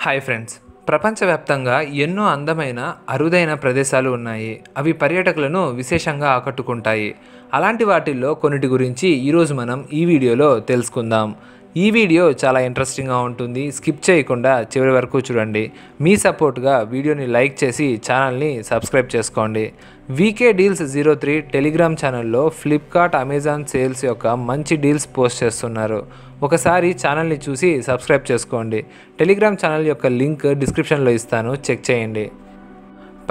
Hi friends, ప్రపంచవ్యాప్తంగా ఎన్నో అందమైన అరుదైన ప్రదేశాలు ఉన్నాయి. అవి పర్యాటకులను విశేషంగా ఆకట్టుకుంటాయి. అలాంటి వాటిల్లో కొన్నిటి గురించి ఈరోజు మనం ఈ వీడియోలో తెలుసుకుందాం. ఈ వీడియో చాలా ఇంట్రెస్టింగ్గా ఉంటుంది. స్కిప్ చేయకుండా చివరి వరకు చూడండి. మీ సపోర్ట్గా వీడియోని లైక్ చేసి ఛానల్ని సబ్స్క్రైబ్ చేసుకోండి. వీకే డీల్స్ 03 టెలిగ్రామ్ ఛానల్లో ఫ్లిప్కార్ట్, అమెజాన్ సేల్స్ యొక్క మంచి డీల్స్ పోస్ట్ చేస్తున్నారు. ఒకసారి ఛానల్ని చూసి సబ్స్క్రైబ్ చేసుకోండి. టెలిగ్రామ్ ఛానల్ యొక్క లింక్ డిస్క్రిప్షన్లో ఇస్తాను, చెక్ చేయండి.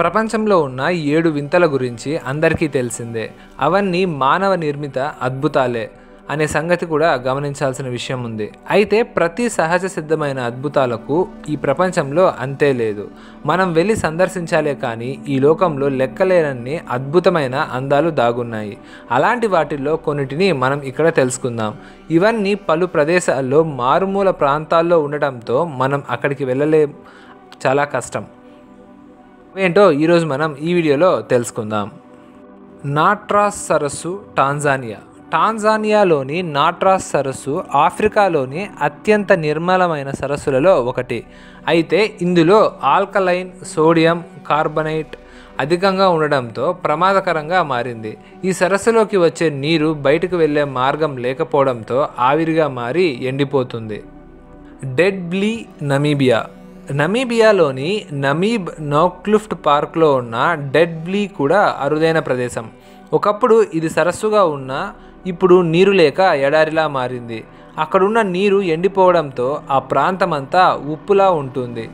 ప్రపంచంలో ఉన్న 7 వింతల గురించి అందరికీ తెలిసిందే. అవన్నీ మానవ నిర్మిత అద్భుతాలే అనే సంగతి కూడా గమనించాల్సిన విషయం ఉంది. అయితే ప్రతి సహజ సిద్ధమైన అద్భుతాలకు ఈ ప్రపంచంలో అంతే లేదు. మనం వెళ్ళి సందర్శించాలే కానీ ఈ లోకంలో లెక్కలేనన్ని అద్భుతమైన అందాలు దాగున్నాయి. అలాంటి వాటిల్లో కొన్నిటిని మనం ఇక్కడ తెలుసుకుందాం. ఇవన్నీ పలు ప్రదేశాల్లో మారుమూల ప్రాంతాల్లో ఉండటంతో మనం అక్కడికి వెళ్ళలేం, చాలా కష్టం. ఏంటో ఈరోజు మనం ఈ వీడియోలో తెలుసుకుందాం. నాట్రాస్ సరస్సు, టాంజానియాలోని నాట్రాస్ సరస్సు ఆఫ్రికాలోని అత్యంత నిర్మలమైన సరస్సులలో ఒకటి. అయితే ఇందులో ఆల్కలైన్, సోడియం కార్బోనేట్ అధికంగా ఉండడంతో ప్రమాదకరంగా మారింది. ఈ సరస్సులోకి వచ్చే నీరు బయటకు వెళ్ళే మార్గం లేకపోవడంతో ఆవిరిగా మారి ఎండిపోతుంది. డెడ్ బ్లీ, నమీబియాలోని నమీబ్ నౌక్లుఫ్ట్ పార్క్లో ఉన్న డెడ్ బ్లీ కూడా అరుదైన ప్రదేశం. ఒకప్పుడు ఇది సరస్సుగా ఉన్న ఇప్పుడు నీరు లేక ఎడారిలా మారింది. అక్కడున్న నీరు ఎండిపోవడంతో ఆ ప్రాంతమంతా ఉప్పులా ఉంటుంది.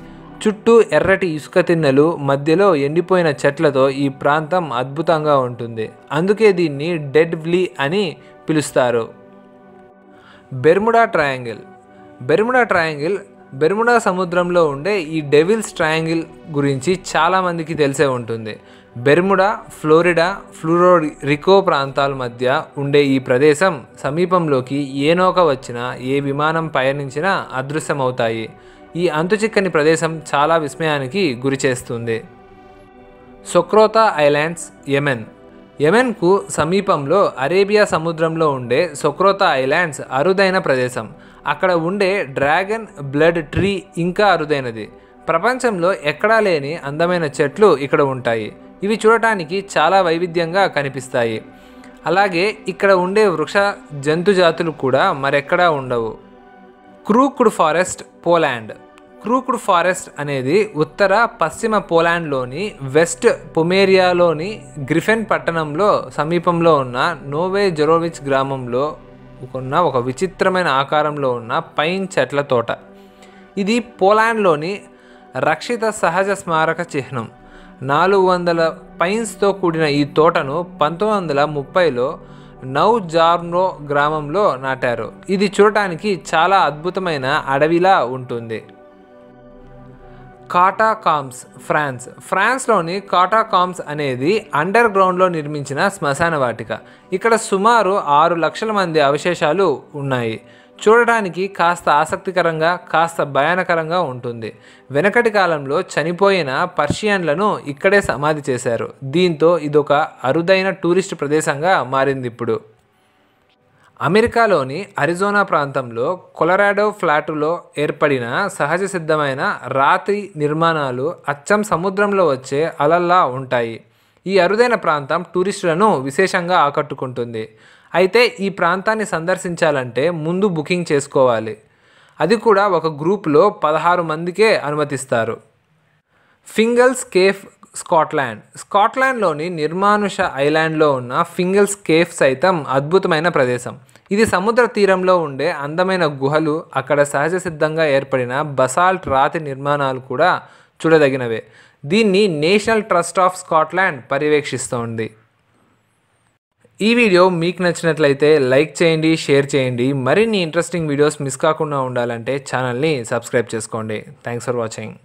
చుట్టూ ఎర్రటి ఇసుక తిన్నెలు, మధ్యలో ఎండిపోయిన చెట్లతో ఈ ప్రాంతం అద్భుతంగా ఉంటుంది. అందుకే దీన్ని డెడ్ వ్లీ అని పిలుస్తారు. బెర్ముడా ట్రయాంగిల్ బెర్ముడా సముద్రంలో ఉండే ఈ డెవిల్స్ ట్రయాంగిల్ గురించి చాలామందికి తెలిసే ఉంటుంది. బెర్ముడా, ఫ్లోరిడా, ఫ్లోరిడో ప్రాంతాల మధ్య ఉండే ఈ ప్రదేశం సమీపంలోకి ఏ నౌక వచ్చినా, ఏ విమానం పయనించినా అదృశ్యమవుతాయి. ఈ అంతుచిక్కని ప్రదేశం చాలా విస్మయానికి గురిచేస్తుంది. సొక్రోతా ఐలాండ్స్, యెమెన్కు సమీపంలో అరేబియా సముద్రంలో ఉండే సొక్రోతా ఐలాండ్స్ అరుదైన ప్రదేశం. అక్కడ ఉండే డ్రాగన్ బ్లడ్ ట్రీ ఇంకా అరుదైనది. ప్రపంచంలో ఎక్కడా లేని అందమైన చెట్లు ఇక్కడ ఉంటాయి. ఇవి చూడటానికి చాలా వైవిధ్యంగా కనిపిస్తాయి. అలాగే ఇక్కడ ఉండే వృక్ష జంతు జాతులు కూడా మరెక్కడా ఉండవు. క్రూక్డ్ ఫారెస్ట్ అనేది ఉత్తర పశ్చిమ పోలాండ్లోని వెస్ట్ పొమేరియాలోని గ్రిఫెన్ పట్టణంలో సమీపంలో ఉన్న నోవే జోరోవిచ్ గ్రామంలో ఉన్న ఒక విచిత్రమైన ఆకారంలో ఉన్న పైన్ చెట్ల తోట. ఇది పోలాండ్లోని రక్షిత సహజ స్మారక చిహ్నం. 400 పైన్స్తో కూడిన ఈ తోటను 1930లో నౌజార్నో గ్రామంలో నాటారు. ఇది చూడటానికి చాలా అద్భుతమైన అడవిలా ఉంటుంది. కాటాకాంబ్స్, ఫ్రాన్స్లోని కాటాకాంబ్స్ అనేది అండర్ గ్రౌండ్లో నిర్మించిన శ్మశాన వాటిక. ఇక్కడ సుమారు 6 లక్షల మంది అవశేషాలు ఉన్నాయి. చూడటానికి కాస్త ఆసక్తికరంగా, కాస్త భయానకరంగా ఉంటుంది. వెనకటి కాలంలో చనిపోయిన పర్షియన్లను ఇక్కడే సమాధి చేశారు. దీంతో ఇదొక అరుదైన టూరిస్ట్ ప్రదేశంగా మారింది. ఇప్పుడు అమెరికాలోని అరిజోనా ప్రాంతంలో కొలరాడో ఫ్లాటులో ఏర్పడిన సహజ సిద్ధమైన రాతి నిర్మాణాలు అచ్చం సముద్రంలో వచ్చే అలల్లా ఉంటాయి. ఈ అరుదైన ప్రాంతం టూరిస్టులను విశేషంగా ఆకట్టుకుంటుంది. అయితే ఈ ప్రాంతాన్ని సందర్శించాలంటే ముందు బుకింగ్ చేసుకోవాలి. అది కూడా ఒక గ్రూప్లో 16 మందికే అనుమతిస్తారు. ఫింగల్స్ కేఫ్, స్కాట్లాండ్లోని నిర్మానుష ఐలాండ్లో ఉన్న ఫింగల్స్ కేఫ్ సైతం అద్భుతమైన ప్రదేశం. ఇది సముద్ర తీరంలో ఉండే అందమైన గుహలు, అక్కడ సహజ సిద్ధంగా ఏర్పడిన బసాల్ట్ రాతి నిర్మాణాలు కూడా చూడదగినవే. దీన్ని నేషనల్ ట్రస్ట్ ఆఫ్ స్కాట్లాండ్ పర్యవేక్షిస్తోంది. ఈ వీడియో మీకు నచ్చినట్లయితే లైక్ చేయండి, షేర్ చేయండి. మరిన్ని ఇంట్రెస్టింగ్ వీడియోస్ మిస్ కాకుండా ఉండాలంటే ఛానల్ని సబ్స్క్రైబ్ చేసుకోండి. Thanks for watching.